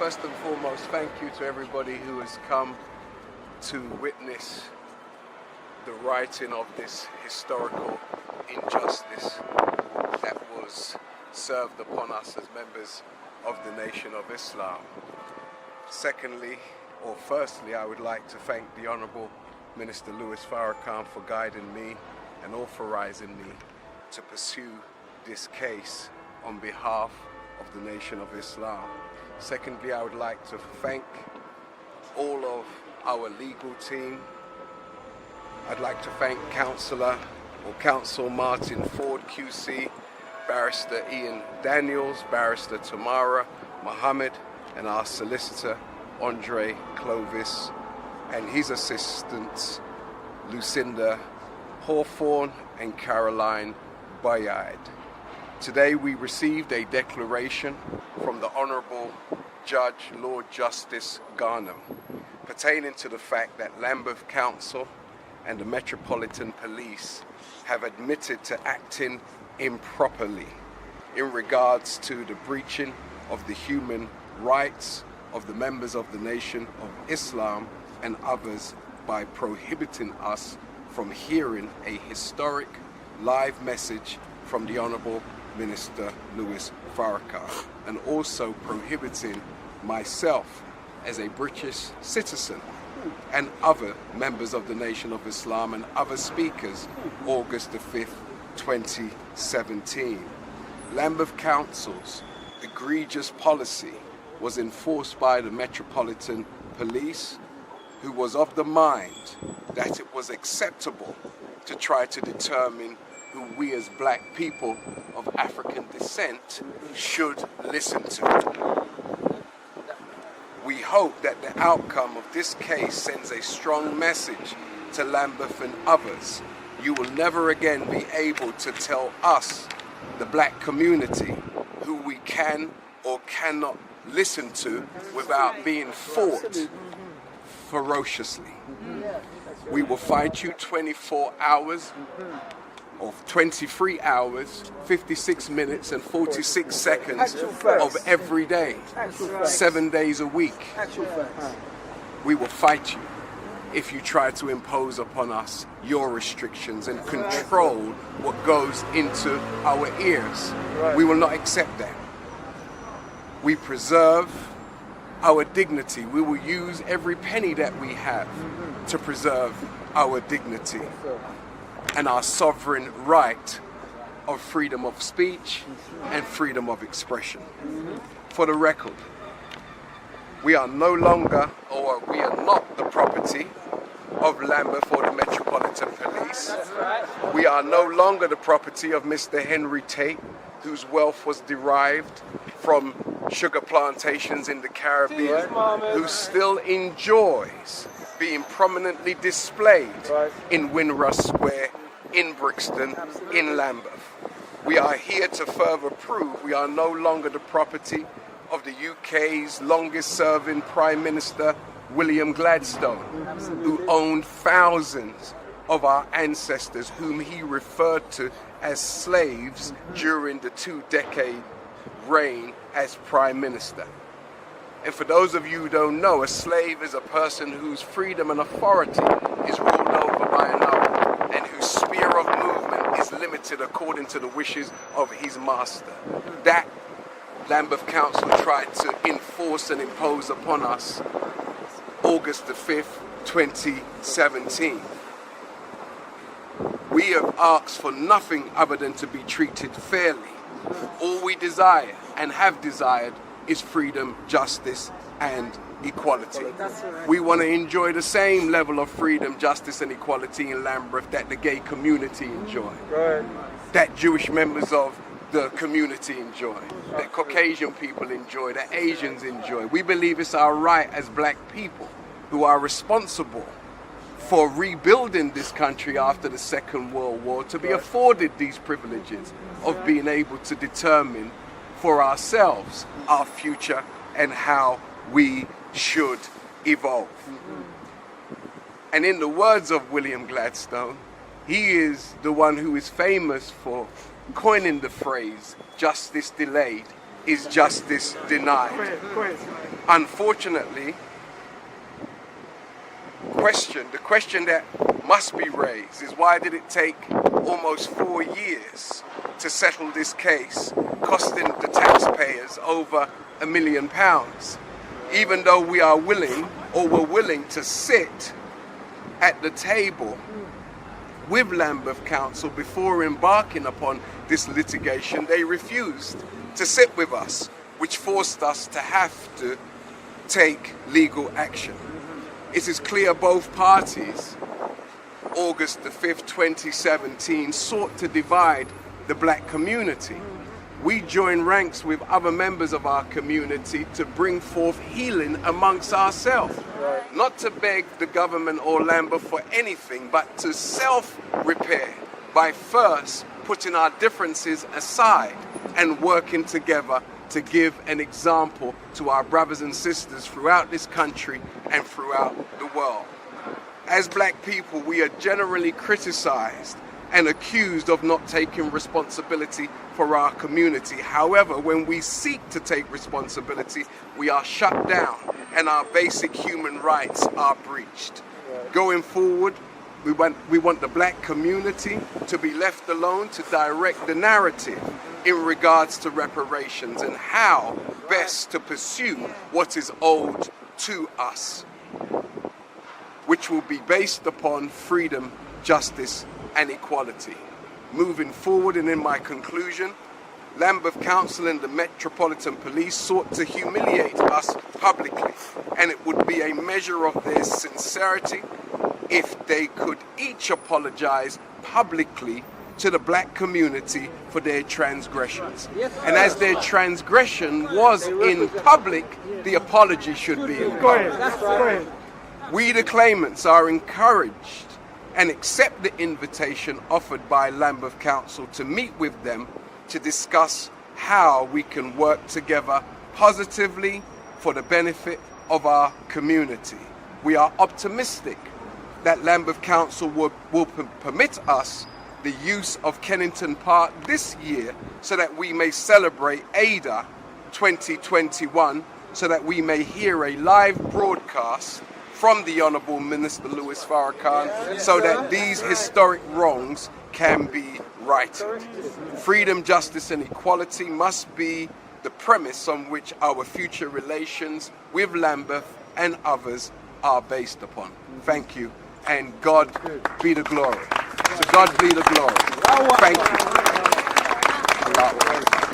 First and foremost, thank you to everybody who has come to witness the righting of this historical injustice that was served upon us as members of the Nation of Islam. Secondly, or firstly, I would like to thank the Honorable Minister Louis Farrakhan for guiding me and authorizing me to pursue this case on behalf of the Nation of Islam. Secondly, I would like to thank all of our legal team. I'd like to thank Counsel Martin Ford QC, Barrister Ian Daniels, Barrister Tamara Muhammad, and our solicitor Andre Clovis, and his assistants Lucinda Hawthorne and Caroline Bayard. Today we received a declaration from the Honorable Judge Lord Justice Garnham pertaining to the fact that Lambeth Council and the Metropolitan Police have admitted to acting improperly in regards to the breaching of the human rights of the members of the Nation of Islam and others by prohibiting us from hearing a historic live message from the Honorable Minister Louis Farrakhan, and also prohibiting myself as a British citizen and other members of the Nation of Islam and other speakers August the 5th, 2017. Lambeth Council's egregious policy was enforced by the Metropolitan Police, who was of the mind that it was acceptable to try to determine who we as black people of African descent should listen to. We hope that the outcome of this case sends a strong message to Lambeth and others. You will never again be able to tell us, the black community, who we can or cannot listen to without being fought ferociously. We will fight you 24 hours of 23 hours, 56 minutes and 46 seconds of every day, 7 days a week. We will fight you if you try to impose upon us your restrictions and control what goes into our ears. We will not accept that. We preserve our dignity. We will use every penny that we have to preserve our dignity and our sovereign right of freedom of speech and freedom of expression. For the record, we are no longer, or we are not the property of Lambeth or the Metropolitan Police. We are no longer the property of Mr. Henry Tate, whose wealth was derived from sugar plantations in the Caribbean, who still enjoys being prominently displayed in Windrush Square, in Brixton, in Lambeth. We are here to further prove we are no longer the property of the UK's longest serving Prime Minister, William Gladstone, who owned thousands of our ancestors whom he referred to as slaves during the 2-decade reign as Prime Minister. And for those of you who don't know, a slave is a person whose freedom and authority is ruled over by another, and whose sphere of movement is limited according to the wishes of his master. That Lambeth Council tried to enforce and impose upon us August the 5th, 2017. We have asked for nothing other than to be treated fairly. All we desire and have desired is freedom, justice, and equality. We want to enjoy the same level of freedom, justice, and equality in Lambeth that the gay community enjoy, that Jewish members of the community enjoy, that Caucasian people enjoy, that Asians enjoy. We believe it's our right as black people who are responsible for rebuilding this country after the Second World War to be afforded these privileges of being able to determine for ourselves our future and how we should evolve. And in the words of William Gladstone, he is the one who is famous for coining the phrase, justice delayed is justice denied. Unfortunately, the question that must be raised is, why did it take almost 4 years to settle this case, costing the taxpayers over £1 million, even though we are willing, or were willing, to sit at the table with Lambeth Council before embarking upon this litigation. They refused to sit with us, which forced us to have to take legal action. It is clear both parties, August the 5th, 2017, sought to divide the black community. We joined ranks with other members of our community to bring forth healing amongst ourselves. Not to beg the government or Lambeth for anything, but to self-repair by first putting our differences aside and working together to give an example to our brothers and sisters throughout this country and throughout the world. As black people, we are generally criticized and accused of not taking responsibility for our community. However, when we seek to take responsibility, we are shut down and our basic human rights are breached. Going forward, we want the black community to be left alone to direct the narrative in regards to reparations and how best to pursue what is owed to us, which will be based upon freedom, justice, and equality. Moving forward, and in my conclusion, Lambeth Council and the Metropolitan Police sought to humiliate us publicly, and it would be a measure of their sincerity if they could each apologize publicly to the black community for their transgressions. And as their transgression was in public, the apology should be in public. We, the claimants, are encouraged and accept the invitation offered by Lambeth Council to meet with them to discuss how we can work together positively for the benefit of our community. We are optimistic that Lambeth Council will permit us the use of Kennington Park this year so that we may celebrate AIDA 2021, so that we may hear a live broadcast from the Honorable Minister Louis Farrakhan, so that these historic wrongs can be righted. Freedom, justice, and equality must be the premise on which our future relations with Lambeth and others are based upon. Thank you, and God be the glory. To God be the glory. Thank you.